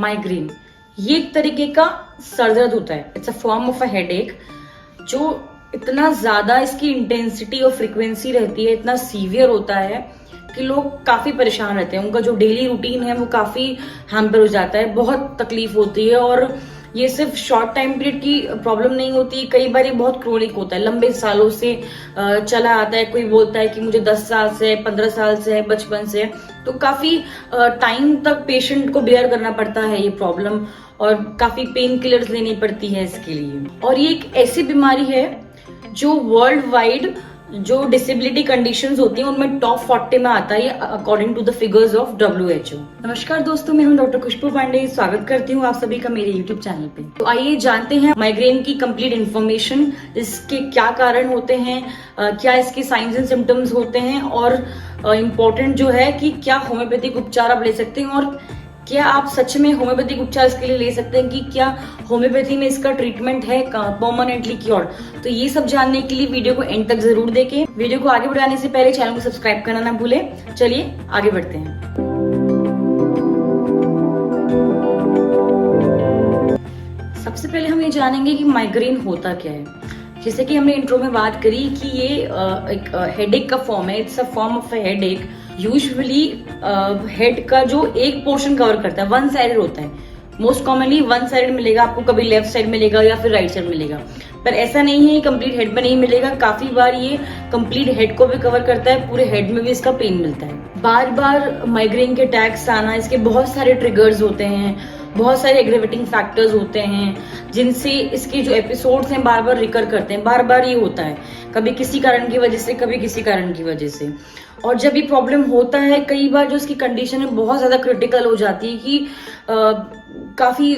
Migraine ये एक तरीके का सरदर्द होता है। It's a form of a headache जो इतना ज्यादा इसकी इंटेंसिटी और फ्रीक्वेंसी रहती है, इतना सीवियर होता है कि लोग काफी परेशान रहते हैं। उनका जो डेली रूटीन है वो काफी हैम्पर हो जाता है, बहुत तकलीफ होती है। और ये सिर्फ शॉर्ट टाइम पीरियड की प्रॉब्लम नहीं होती, कई बार ये बहुत क्रोनिक होता है, लंबे सालों से चला आता है। कोई बोलता है कि मुझे 10 साल से, 15 साल से है, बचपन से है, तो काफी टाइम तक पेशेंट को बेयर करना पड़ता है ये प्रॉब्लम, और काफी पेन किलर्स लेनी पड़ती है इसके लिए। और ये एक ऐसी बीमारी है जो वर्ल्ड वाइड जो डिसेबिलिटी कंडीशंस होती हैं उनमें टॉप 40 में आता है, according to the figures of WHO। नमस्कार दोस्तों, मैं हूं डॉक्टर खुशबू पांडे। स्वागत करती हूं आप सभी का मेरे यूट्यूब चैनल पे। तो आइए जानते हैं माइग्रेन की कंप्लीट इन्फॉर्मेशन, इसके क्या कारण होते हैं, क्या इसके साइंस एंड सिम्टम्स होते हैं, और इम्पोर्टेंट जो है कि क्या होम्योपैथिक उपचार आप ले सकते हैं, और क्या आप सच में होम्योपैथिक उपचार इसके लिए ले सकते हैं कि क्या होम्योपैथी में इसका ट्रीटमेंट है परमानेंटली क्योर। तो ये सब जानने के लिए वीडियो को एंड तक जरूर देखें। वीडियो को आगे बढ़ाने से पहले चैनल को सब्सक्राइब करना ना भूलें। चलिए आगे बढ़ते हैं। सबसे पहले हम ये जानेंगे कि माइग्रेन होता क्या है। जैसे कि हमने इंट्रो में बात करी कि ये एक हेडेक का फॉर्म है। It's a form of a headache. Usually head का जो एक पोर्शन कवर करता है, वन साइडेड होता है। मोस्ट कॉमनली वन साइडेड मिलेगा आपको, कभी लेफ्ट साइड मिलेगा या फिर राइट साइड मिलेगा, पर ऐसा नहीं है कंप्लीट हेड में नहीं मिलेगा। काफी बार ये कंप्लीट हेड को भी कवर करता है, पूरे हेड में भी इसका पेन मिलता है। बार बार माइग्रेन के अटैक्स आना, इसके बहुत सारे ट्रिगर्स होते हैं, बहुत सारे एग्रेवेटिंग फैक्टर्स होते हैं जिनसे इसके जो एपिसोड्स हैं बार बार रिकर करते हैं। बार बार ये होता है, कभी किसी कारण की वजह से, कभी किसी कारण की वजह से। और जब ये प्रॉब्लम होता है, कई बार जो इसकी कंडीशन है बहुत ज्यादा क्रिटिकल हो जाती है कि काफी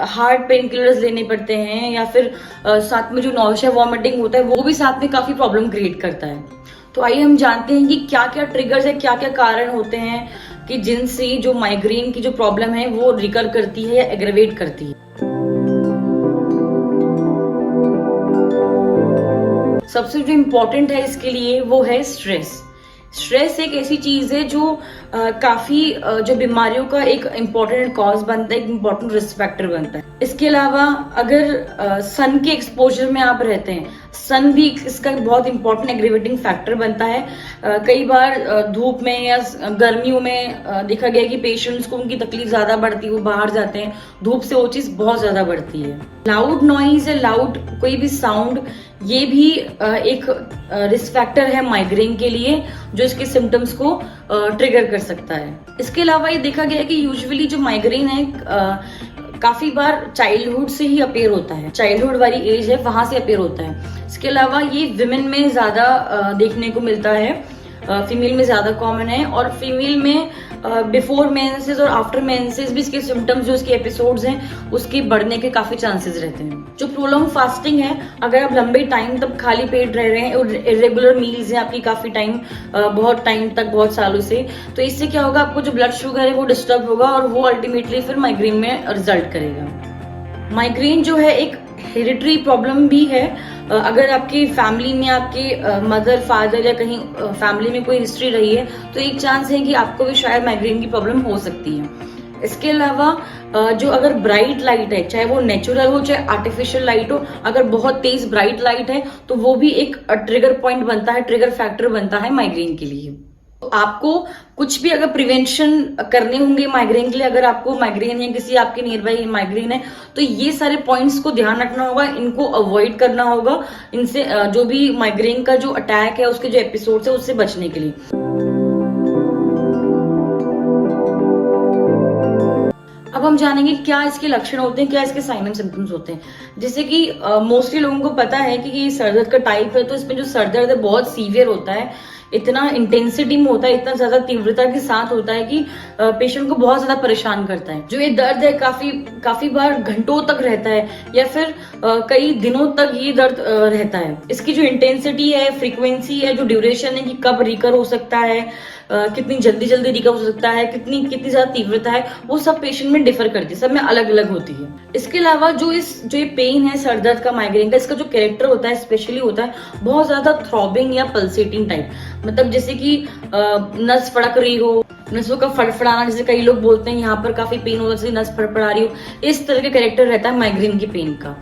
हार्ड पेन किलर्स लेने पड़ते हैं, या फिर साथ में जो नॉइशिया वॉमिटिंग होता है वो भी साथ में काफी प्रॉब्लम क्रिएट करता है। तो आइए हम जानते हैं कि क्या क्या ट्रिगर्स है, क्या क्या कारण होते हैं कि जिनसे जो माइग्रेन की जो प्रॉब्लम है वो रिकर करती है या एग्रेवेट करती है। सबसे जो इम्पोर्टेंट है इसके लिए वो है स्ट्रेस। स्ट्रेस एक ऐसी चीज है जो काफी जो बीमारियों का एक इम्पोर्टेंट कॉज बनता है, एक इम्पोर्टेंट रिस्क फैक्टर बनता है। इसके अलावा अगर सन के एक्सपोजर में आप रहते हैं, सन भी इसका बहुत इंपॉर्टेंट एग्रीवेटिंग फैक्टर बनता है। कई बार धूप में या गर्मियों में देखा गया कि पेशेंट्स को उनकी तकलीफ ज्यादा बढ़ती है, वो बाहर जाते हैं, धूप से वो चीज बहुत ज्यादा बढ़ती है। लाउड नॉइज या लाउड कोई भी साउंड, ये भी एक रिस्क फैक्टर है माइग्रेन के लिए, जो इसके सिम्टम्स को ट्रिगर कर सकता है। इसके अलावा ये देखा गया है कि यूजुअली जो माइग्रेन है काफी बार चाइल्डहुड से ही अपेयर होता है, चाइल्डहुड वाली एज है वहां से अपेयर होता है। इसके अलावा ये विमेन में ज्यादा देखने को मिलता है, फीमेल में ज्यादा कॉमन है। और फीमेल में बिफोर मेंसेस और आफ्टर मेंसेस भी इसके सिम्टम्स, जो इसके एपिसोड्स हैं, उसके बढ़ने के काफी चांसेस रहते हैं। जो प्रोलॉन्ग फास्टिंग है, अगर आप लंबे टाइम तक खाली पेट रह रहे हैं और इरेगुलर मील्स हैं आपकी काफी टाइम, बहुत टाइम तक, बहुत सालों से, तो इससे क्या होगा, आपको जो ब्लड शुगर है वो डिस्टर्ब होगा और वो अल्टीमेटली फिर माइग्रेन में रिजल्ट करेगा। माइग्रेन जो है एक हेरिडिटरी प्रॉब्लम भी है। अगर आपकी फैमिली में आपके मदर, फादर या कहीं फैमिली में कोई हिस्ट्री रही है तो एक चांस है कि आपको भी शायद माइग्रेन की प्रॉब्लम हो सकती है। इसके अलावा जो अगर ब्राइट लाइट है, चाहे वो नेचुरल हो चाहे आर्टिफिशियल लाइट हो, अगर बहुत तेज ब्राइट लाइट है तो वो भी एक ट्रिगर पॉइंट बनता है, ट्रिगर फैक्टर बनता है माइग्रेन के लिए। आपको कुछ भी अगर प्रिवेंशन करने होंगे माइग्रेन के लिए, अगर आपको माइग्रेन है, किसी आपके नियर बाई माइग्रेन है, तो ये सारे पॉइंट्स को ध्यान रखना होगा, इनको अवॉइड करना होगा, इनसे जो भी माइग्रेन का जो अटैक है, उसके जो एपिसोड्स है, उससे बचने के लिए। अब हम जानेंगे क्या इसके लक्षण होते हैं, क्या इसके साइन एंड सिम्टम्स होते हैं। जैसे कि मोस्टली लोगों को पता है कि ये सरदर्द का टाइप है, तो इसमें जो सरदर्द है बहुत सीवियर होता है, इतना इंटेंसिटी में होता है, इतना ज्यादा तीव्रता के साथ होता है कि पेशेंट को बहुत ज्यादा परेशान करता है। जो ये दर्द है काफी बार घंटों तक रहता है, या फिर कई दिनों तक ये दर्द रहता है। इसकी जो इंटेंसिटी है, फ्रीक्वेंसी है, जो ड्यूरेशन है कि कब रिकर हो सकता है, कितनी जल्दी रिकर हो सकता है, कितनी ज्यादा तीव्रता है, वो सब पेशेंट में डिफर करती है, सब में अलग अलग होती है। इसके अलावा जो ये पेन है सरदर्द का, माइग्रेन का, इसका जो कैरेक्टर होता है स्पेशली होता है बहुत ज्यादा थ्रॉबिंग या पल्सेटिंग टाइप, मतलब जैसे कि नस फड़क रही हो, नसों का फड़फड़ाना, जैसे कई लोग बोलते हैं यहाँ पर काफी पेन होता है, जैसे नस फड़फड़ा रही हो, इस तरह का कैरेक्टर रहता है माइग्रेन की पेन का।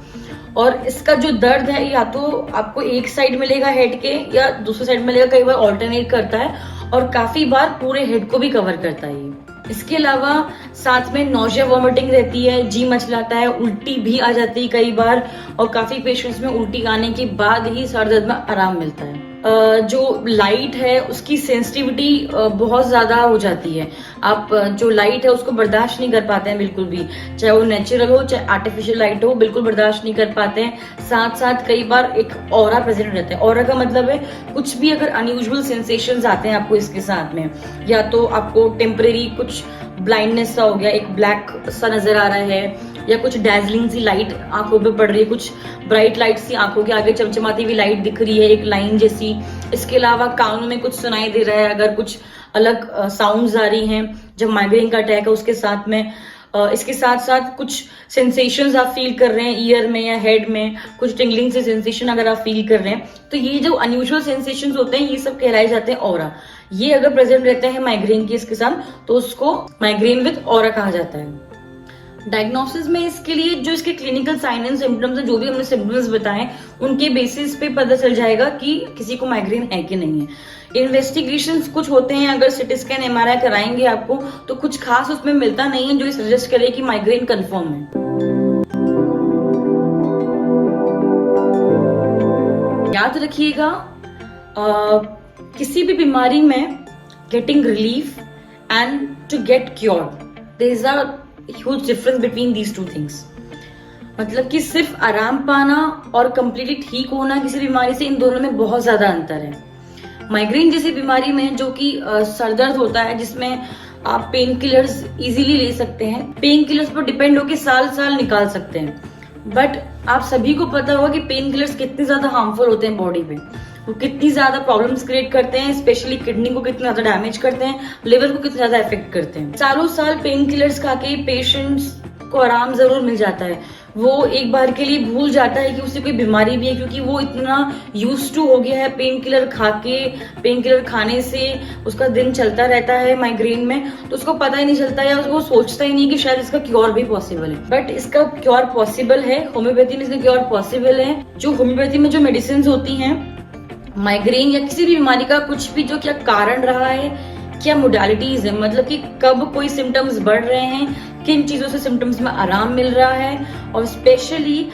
और इसका जो दर्द है या तो आपको एक साइड मिलेगा हेड के या दूसरी साइड मिलेगा, कई बार ऑल्टरनेट करता है और काफी बार पूरे हेड को भी कवर करता है ये। इसके अलावा साथ में नोजिया वॉमिटिंग रहती है, जी मचलाता है, उल्टी भी आ जाती है कई बार, और काफी पेशेंट्स में उल्टी आने के बाद ही सर दर्द में आराम मिलता है। जो लाइट है उसकी सेंसिटिविटी बहुत ज्यादा हो जाती है, आप जो लाइट है उसको बर्दाश्त नहीं कर पाते हैं बिल्कुल भी, चाहे वो नेचुरल हो चाहे आर्टिफिशियल लाइट हो, बिल्कुल बर्दाश्त नहीं कर पाते हैं। साथ साथ कई बार एक ऑरा प्रेजेंट रहता है। ऑरा का मतलब है कुछ भी अगर अनयूजुअल सेंसेशंस आते हैं आपको इसके साथ में, या तो आपको टेम्परेरी कुछ ब्लाइंडनेस सा हो गया, एक ब्लैक सा नजर आ रहा है, या कुछ डैजलिंग सी लाइट आंखों पे पड़ रही है, कुछ ब्राइट लाइट सी आंखों के आगे चमचमाती हुई लाइट दिख रही है एक लाइन जैसी। इसके अलावा कानों में कुछ सुनाई दे रहा है, अगर कुछ अलग साउंड्स आ रही हैं जब माइग्रेन का अटैक है उसके साथ में। इसके साथ साथ कुछ सेंसेशंस आप फील कर रहे हैं ईयर में या हेड में, कुछ टिंगलिंग से सेंसेशन अगर आप फील कर रहे हैं, तो ये जो अनयूजुअल सेंसेशंस होते हैं ये सब कहलाए जाते हैं ऑरा। ये अगर प्रेजेंट रहते हैं माइग्रेन केस के साथ तो उसको माइग्रेन विद ऑरा कहा जाता है। डायग्नोसिस में इसके लिए जो इसके क्लिनिकल साइन एंड सिम्टम्स है, जो भी हमने सिम्टम्स बताए उनके बेसिस पे पता चल जाएगा कि किसी को माइग्रेन है कि नहीं है। इन्वेस्टिगेशंस कुछ होते हैं, अगर सिटी स्कैन एमआरआई कराएंगे आपको तो कुछ खास उसमें मिलता नहीं है जो सजेस्ट करे कि माइग्रेन कंफर्म है। याद रखिएगा किसी भी बीमारी में getting relief and to get cured there is a huge difference between these two things. मतलब कि सिर्फ आराम पाना और कंप्लीटली ठीक होना किसी बीमारी से, इन दोनों में बहुत ज्यादा अंतर है। माइग्रेन जैसी बीमारी में जो कि सरदर्द होता है जिसमें आप पेन किलर्स इजीली ले सकते हैं, पेन किलर्स पर डिपेंड होकर साल साल निकाल सकते हैं, बट आप सभी को पता होगा कि पेन किलर्स कितने ज्यादा हार्मफुल होते हैं बॉडी पे, वो कितनी ज्यादा प्रॉब्लम्स क्रिएट करते हैं, स्पेशली किडनी को कितना ज्यादा डैमेज करते हैं, लिवर को कितना ज्यादा इफेक्ट करते हैं। सालों साल पेन किलर्स खा के पेशेंट्स को आराम जरूर मिल जाता है, वो एक बार के लिए भूल जाता है कि उसे कोई बीमारी भी है, क्योंकि वो इतना यूज्ड टू हो गया है पेन किलर खा के, पेन किलर खाने से उसका दिन चलता रहता है माइग्रेन में, तो उसको पता ही नहीं चलता या उसको सोचता ही नहीं कि शायद इसका क्योर भी पॉसिबल है। बट इसका क्योर पॉसिबल है, होम्योपैथी में इसका क्योर पॉसिबल है। जो होम्योपैथी में जो मेडिसिन होती हैं माइग्रेन या किसी भी बीमारी का, कुछ भी जो क्या कारण रहा है, क्या मोडालिटीज है, मतलब कि कब कोई सिम्टम्स बढ़ रहे हैं, किन चीजों से सिम्टम्स में आराम मिल रहा है, और स्पेशली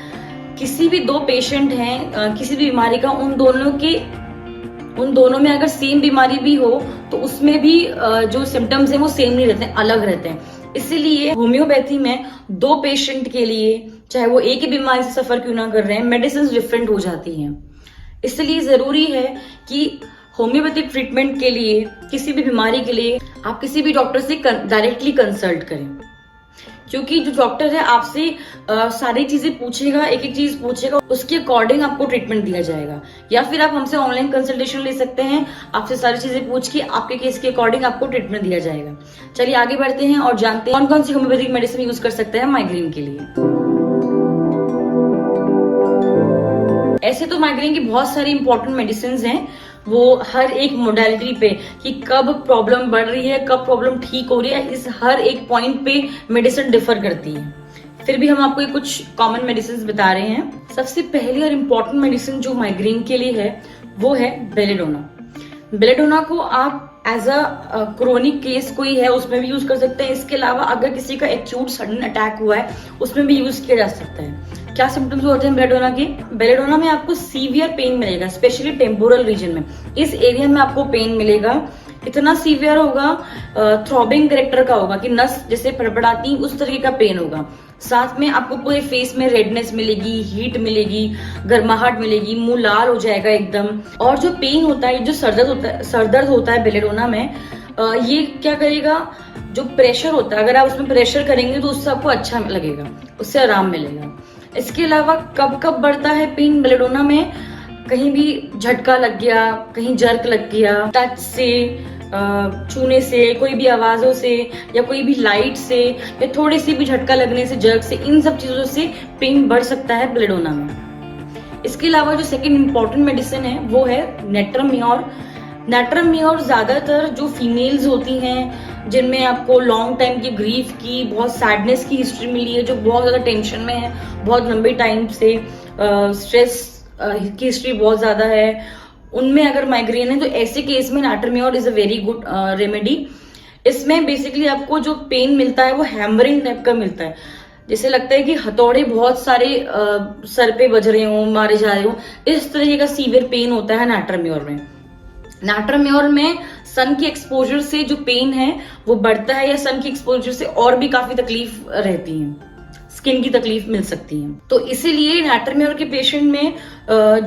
किसी भी दो पेशेंट हैं किसी भी बीमारी का, उन दोनों में अगर सेम बीमारी भी हो तो उसमें भी जो सिम्टम्स हैं वो सेम नहीं रहते हैं, अलग रहते हैं। इसीलिए होम्योपैथी में दो पेशेंट के लिए, चाहे वो एक ही बीमारी से सफर क्यों ना कर रहे हैं, मेडिसिन डिफरेंट हो जाती हैं। इसलिए जरूरी है कि होम्योपैथिक ट्रीटमेंट के लिए, किसी भी बीमारी के लिए आप किसी भी डॉक्टर से डायरेक्टली कंसल्ट करें, क्योंकि जो डॉक्टर है आपसे सारी चीजें पूछेगा, एक एक चीज पूछेगा, उसके अकॉर्डिंग आपको ट्रीटमेंट दिया जाएगा। या फिर आप हमसे ऑनलाइन कंसल्टेशन ले सकते हैं, आपसे सारी चीजें पूछ के आपके केस के अकॉर्डिंग आपको ट्रीटमेंट दिया जाएगा। चलिए आगे बढ़ते हैं और जानते हैं कौन कौन सी होम्योपैथिक मेडिसिन यूज कर सकते हैं माइग्रेन के लिए। ऐसे तो माइग्रेन की बहुत सारी इंपॉर्टेंट मेडिसिन हैं, वो हर एक मोडालिटी पे कि कब प्रॉब्लम बढ़ रही है, कब प्रॉब्लम ठीक हो रही है, इस हर एक पॉइंट पे मेडिसिन डिफर करती है। फिर भी हम आपको ये कुछ कॉमन मेडिसिन बता रहे हैं। सबसे पहली और इम्पोर्टेंट मेडिसिन जो माइग्रेन के लिए है वो है बेलेडोना। बेलेडोना को आप एज अ क्रोनिक केस कोई है उसमें भी यूज कर सकते हैं। इसके अलावा अगर किसी का एक्यूट सडन अटैक हुआ है उसमें भी यूज किया जा सकता है। क्या सिम्टम्स होते हैं बेलेडोना के? बेलेडोना में आपको सीवियर पेन मिलेगा, स्पेशली टेम्पोरल रीजन में, इस एरिया में आपको पेन मिलेगा। इतना सीवियर होगा, थ्रॉबिंग कैरेक्टर का होगा कि नस जैसे फड़फड़ाती उस तरीके का पेन होगा। साथ में आपको पूरे फेस में रेडनेस मिलेगी, हीट मिलेगी, गर्माहट मिलेगी, मुंह लाल हो जाएगा एकदम। और जो पेन होता है, जो सरदर्द होता है बेलेडोना में, ये क्या करेगा, जो प्रेशर होता है अगर आप उसमें प्रेशर करेंगे तो उससे आपको अच्छा लगेगा, उससे आराम मिलेगा। इसके अलावा कब कब बढ़ता है पेन बेलेडोना में? कहीं भी झटका लग गया, कहीं जर्क लग गया, टच से, छूने से, कोई भी आवाजों से, या कोई भी लाइट से, या थोड़ी सी भी झटका लगने से, जर्क से, इन सब चीजों से पेन बढ़ सकता है बेलेडोना में। इसके अलावा जो सेकंड इम्पोर्टेंट मेडिसिन है वो है नेट्रम म्योर नेट्रम म्योर ज्यादातर जो फीमेल्स होती हैं जिनमें आपको लॉन्ग टाइम की ग्रीफ की, बहुत सैडनेस की हिस्ट्री मिली है, जो बहुत ज्यादा टेंशन में है बहुत लंबे टाइम से, स्ट्रेस की हिस्ट्री बहुत ज्यादा है, उनमें अगर माइग्रेन है तो ऐसे केस में natrum more is a very good remedy. इसमें बेसिकली आपको जो पेन मिलता है वो हैमरिंग टाइप का मिलता है, जैसे लगता है कि हथौड़े बहुत सारे सर पे बज रहे हो, मारे जा रहे हो, इस तरीके का सीवियर पेन होता है नेट्रम म्योर में। नेट्रम म्योर में सन की एक्सपोजर से जो पेन है वो बढ़ता है, या सन की एक्सपोजर से और भी काफी तकलीफ रहती है, स्किन की तकलीफ मिल सकती है। तो इसीलिए नेट्रम म्योर के पेशेंट में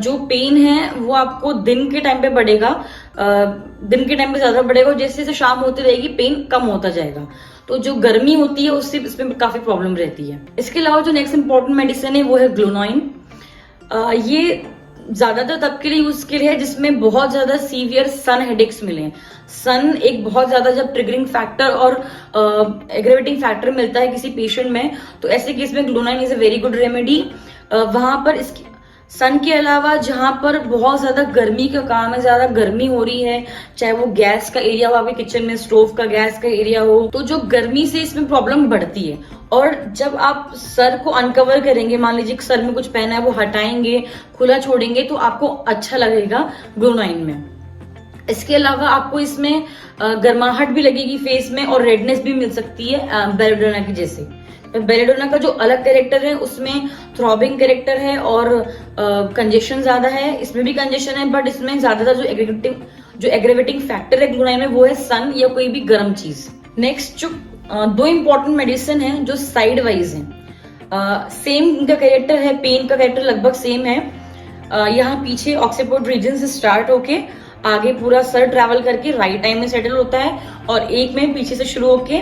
जो पेन है वो आपको दिन के टाइम पे बढ़ेगा, दिन के टाइम पे ज्यादा बढ़ेगा, और जैसे जैसे शाम होती रहेगी पेन कम होता जाएगा। तो जो गर्मी होती है उससे इसमें काफी प्रॉब्लम रहती है। इसके अलावा जो नेक्स्ट इंपॉर्टेंट मेडिसिन है वो है ग्लोनाइन। ये ज्यादातर तब के लिए यूज के लिए है जिसमें बहुत ज्यादा सीवियर सन हेडेक्स मिले हैं। सन एक बहुत ज्यादा जब ट्रिगरिंग फैक्टर और एग्रेवेटिंग फैक्टर मिलता है किसी पेशेंट में, तो ऐसे केस में ग्लोनाइन is a very good remedy. वहां पर इसकी सन के अलावा जहां पर बहुत ज्यादा गर्मी का काम है, ज्यादा गर्मी हो रही है, चाहे वो गैस का एरिया हो आपके किचन में, स्टोव का गैस का एरिया हो, तो जो गर्मी से इसमें प्रॉब्लम बढ़ती है। और जब आप सर को अनकवर करेंगे, मान लीजिए सर में कुछ पहना है वो हटाएंगे, खुला छोड़ेंगे, तो आपको अच्छा लगेगा ग्लोनाइन में। इसके अलावा आपको इसमें गर्माहट भी लगेगी फेस में, और रेडनेस भी मिल सकती है बेलेडोना की जैसे। बेलेडोना का जो अलग कैरेक्टर है उसमें थ्रॉबिंग कैरेक्टर है और कंजेशन ज्यादा है, इसमें भी कंजेशन है, बट इसमें ज्यादातर जो एग्रेवेटिंग फैक्टर है ग्लोनाइन में वो है सन या कोई भी गर्म चीज। नेक्स्ट जो दो इंपॉर्टेंट मेडिसिन है जो साइड वाइज है, सेम इनका कैरेक्टर है, पेन का कैरेक्टर लगभग सेम है। यहाँ पीछे ऑक्सीपोर्ट रीजन से स्टार्ट होके आगे पूरा सर ट्रैवल करके राइट टाइम में सेटल होता है, और एक में पीछे से शुरू होके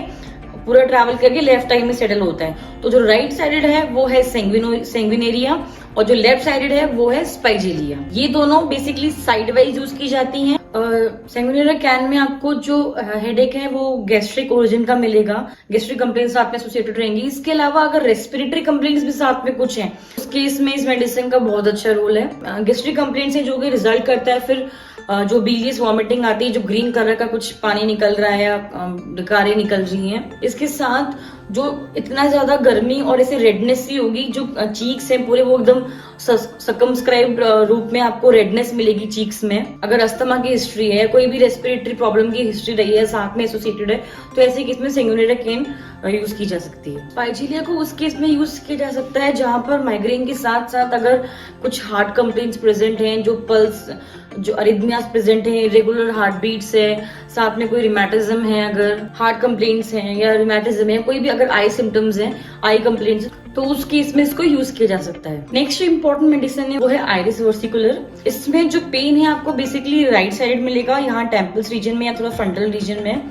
पूरा ट्रैवल करके लेफ्ट टाइम में सेटल होता है। तो जो राइट साइडेड है वो है सेंग्विनेरिया, और जो लेफ्ट साइडेड है वो है स्पाइजेलिया। ये दोनों बेसिकली साइड वाइज यूज की जाती हैं। सेंग्विनेरिया कैन में आपको जो हेडेक है वो गैस्ट्रिक ओरिजिन का मिलेगा, गैस्ट्रिक कंप्लेंट्स साथ में एसोसिएटेड रहेंगी। इसके अलावा अगर रेस्पिरेटरी कंप्लेंट्स भी साथ में कुछ हैं, उस केस में इस मेडिसिन का बहुत अच्छा रोल है। गैस्ट्रिक कंप्लेंट्स है जो कि रिजल्ट करता है फिर जो बिलियस वॉमिटिंग आती है, जो ग्रीन कलर का कुछ पानी निकल रहा है या डकारें निकल रही हैं। इसके साथ जो इतना ज्यादा गर्मी और ऐसे रेडनेस सी होगी, जो चीक्स है पूरे वो एकदम सर्कमस्क्राइब्ड रूप में आपको रेडनेस मिलेगी चीक्स में। अगर अस्थमा की हिस्ट्री है, कोई भी रेस्पिरेटरी प्रॉब्लम की हिस्ट्री रही है, साथ में एसोसिएटेड है, तो ऐसे केस में सेंग्विनेरिया कैन यूज की जा सकती है। स्पाइजेलिया को उस केस में यूज किया जा सकता है जहां पर माइग्रेन के साथ साथ अगर कुछ हार्ट कंप्लेंट्स प्रेजेंट हैं, जो पल्स, जो अरिथमियास प्रेजेंट है, इरेगुलर हार्ट बीट्स है, साथ में कोई रिमेटिज्म है, अगर हार्ट कंप्लेंट्स हैं या रिमेटिज्म है, कोई भी अगर आई सिम्टम्स हैं, आई कंप्लेंट्स, तो उस केस में इसको यूज किया जा सकता है। नेक्स्ट इंपॉर्टेंट मेडिसिन है वो है आइरिस वर्सिकुलर। इसमें जो पेन है आपको बेसिकली राइट साइड मिलेगा, यहाँ टेम्पल्स रीजन में या थोड़ा फ्रंटल रीजन में।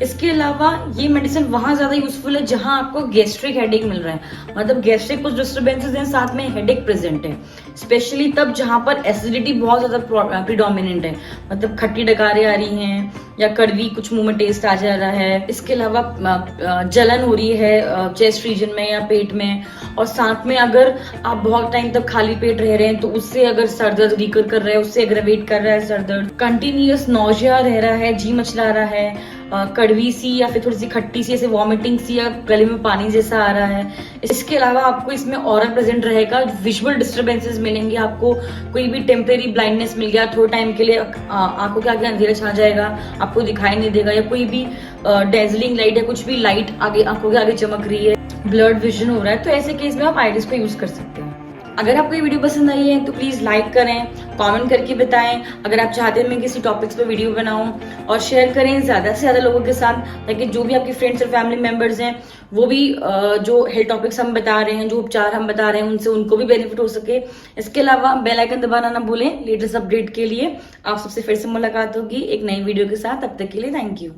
इसके अलावा ये मेडिसिन वहां ज्यादा यूजफुल है जहां आपको गैस्ट्रिक हेडेक मिल रहा है, मतलब गैस्ट्रिक कुछ डिस्टर्बेंसेस हैं, साथ में हेडेक प्रेजेंट है, स्पेशली तब जहां पर एसिडिटी बहुत ज्यादा प्रिडोमिनेंट है, मतलब खट्टी डकारें आ रही हैं या कड़वी कुछ मुंह में टेस्ट आ जा रहा है। इसके अलावा जलन हो रही है चेस्ट रीजन में या पेट में, और साथ में अगर आप बहुत टाइम तक खाली पेट रह रहे हैं तो उससे अगर सर दर्द रिकर कर रहा है, उससे एग्रेवेट कर रहा है सर दर्द, कंटिन्यूअस नौजिया रह रहा है, जी मचला रहा है, कड़वी सी या फिर थोड़ी सी खट्टी सी ऐसे वॉमिटिंग सी या गले में पानी जैसा आ रहा है। इसके अलावा आपको इसमें ऑरा प्रेजेंट रहेगा, विजुअल डिस्टर्बेंसेस मिलेंगे आपको, कोई भी टेम्परेरी ब्लाइंडनेस मिल गया, थोड़ा टाइम के लिए आंखों के आगे अंधेरा छा जाएगा, आपको दिखाई नहीं देगा, या कोई भी डेजलिंग लाइट या कुछ भी लाइट आगे आंखों के आगे चमक रही है, ब्लड विजन हो रहा है, तो ऐसे केस में आप आइरिस को यूज कर सकते हैं। अगर आपको ये वीडियो पसंद आई है तो प्लीज लाइक करें, कमेंट करके बताएं। अगर आप चाहते हैं मैं किसी टॉपिक्स पे वीडियो बनाऊं, और शेयर करें ज्यादा से ज्यादा लोगों के साथ, ताकि जो भी आपके फ्रेंड्स और फैमिली मेंबर्स हैं वो भी जो हेल्थ टॉपिक्स हम बता रहे हैं, जो उपचार हम बता रहे हैं, उनसे उनको भी बेनिफिट हो सके। इसके अलावा बेल आइकन दबाना ना भूलें लेटेस्ट अपडेट के लिए। आप सबसे फिर से मुलाकात होगी एक नई वीडियो के साथ, तब तक के लिए थैंक यू।